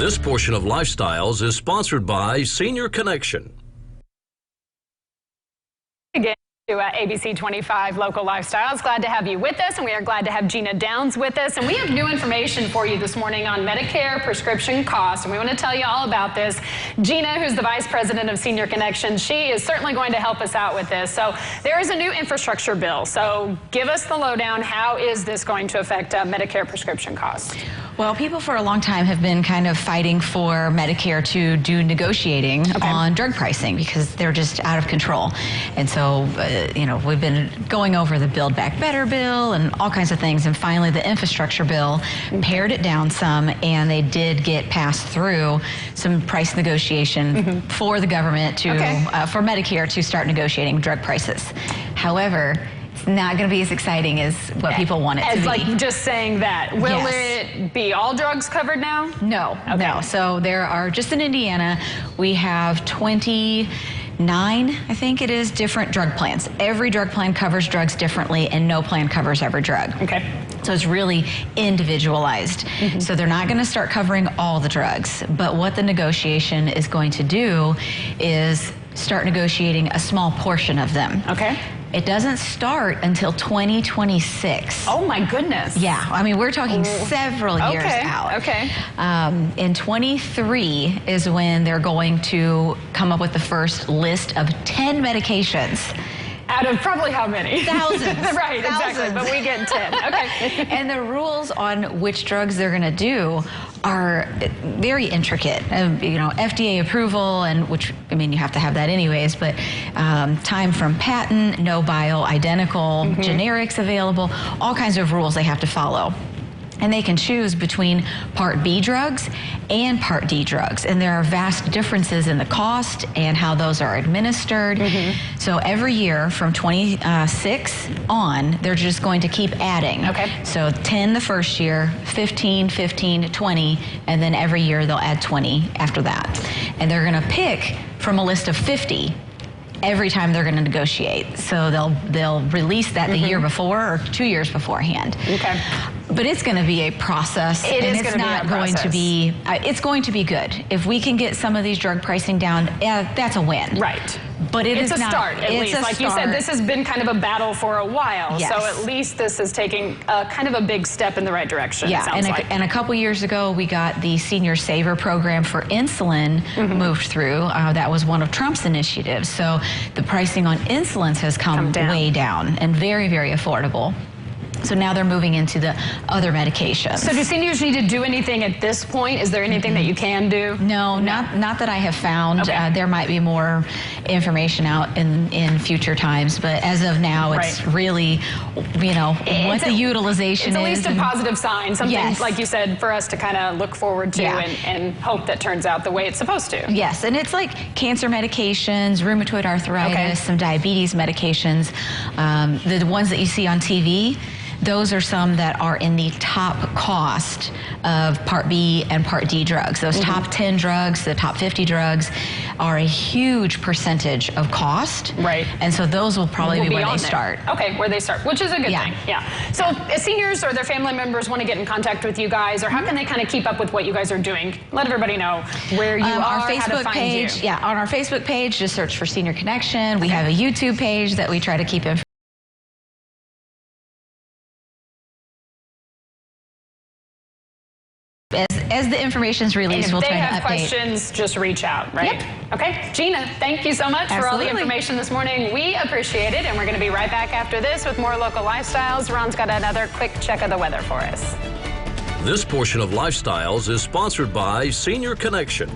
This portion of Lifestyles is sponsored by Senior Connection. Again to ABC 25 Local Lifestyles. Glad to have you with us, and we are glad to have Gina Downs with us. And we have new information for you this morning on Medicare prescription costs, and we want to tell you all about this. Gina, who's the Vice President of Senior Connection, she is certainly going to help us out with this. So there is a new infrastructure bill. So give us the lowdown. How is this going to affect Medicare prescription costs? Well, people for a long time have been kind of fighting for Medicare to do negotiating on drug pricing because they're just out of control. And so, we've been going over the Build Back Better bill and all kinds of things. And finally, the infrastructure bill pared it down some, and they did get passed through some price negotiation for the government to, for Medicare to start negotiating drug prices. However, it's not going to be as exciting as what people want it to be. Like just saying that. Will it be all drugs covered now? No, no. So there are, just in Indiana, we have 29, I think it is, different drug plans. Every drug plan covers drugs differently, and no plan covers every drug. Okay. So it's really individualized. So they're not going to start covering all the drugs, but what the negotiation is going to do is start negotiating a small portion of them. Okay. It doesn't start until 2026. Oh my goodness. Yeah, I mean, we're talking several years out. Okay. In 23 is when they're going to come up with the first list of 10 medications. Out of probably how many? Thousands. Right, exactly, but we get 10. Okay. And the rules on which drugs they're going to do are very intricate. FDA approval, and which, I mean, you have to have that anyways, but time from patent, no bio-identical, generics available, all kinds of rules they have to follow. And they can choose between Part B drugs and Part D drugs. And there are vast differences in the cost and how those are administered. So every year from 26 on, they're just going to keep adding. Okay. So 10 the first year, 15, 15, 20, and then every year they'll add 20 after that. And they're going to pick from a list of 50 every time they're going to negotiate. So they'll release that the year before or 2 years beforehand. Okay. But it's going to be a process. It's going to be good. If we can get some of these drug pricing down, that's a win. Right. But it's a start, at least. Like you said, this has been kind of a battle for a while. Yes. So at least this is taking kind of a big step in the right direction. Yeah, and a couple years ago, we got the Senior Saver program for insulin moved through. That was one of Trump's initiatives. So the pricing on insulins has come way down and very, very affordable. So now they're moving into the other medications. So do seniors need to do anything at this point? Is there anything that you can do? No, not that I have found. There might be more information out in future times, but as of now, it's really, what the utilization is. It's at least a positive sign, something, like you said, for us to kind of look forward to and hope that turns out the way it's supposed to. Yes, and it's like cancer medications, rheumatoid arthritis, some diabetes medications. The ones that you see on TV, those are some that are in the top cost of Part B and Part D drugs. Those top 10 drugs, the top 50 drugs, are a huge percentage of cost. Right. And so those will probably be where they start. Okay, where they start, which is a good thing. Yeah. So if seniors or their family members want to get in contact with you guys, or how can they kind of keep up with what you guys are doing? Let everybody know where you are, our Facebook how to find page, you. on our Facebook page, just search for Senior Connection. We have a YouTube page that we try to keep information. As the information's released, we'll try to update. If they have questions, just reach out, right? Yep. Okay, Gina, thank you so much for all the information this morning. We appreciate it, and we're going to be right back after this with more local lifestyles. Ron's got another quick check of the weather for us. This portion of Lifestyles is sponsored by Senior Connection.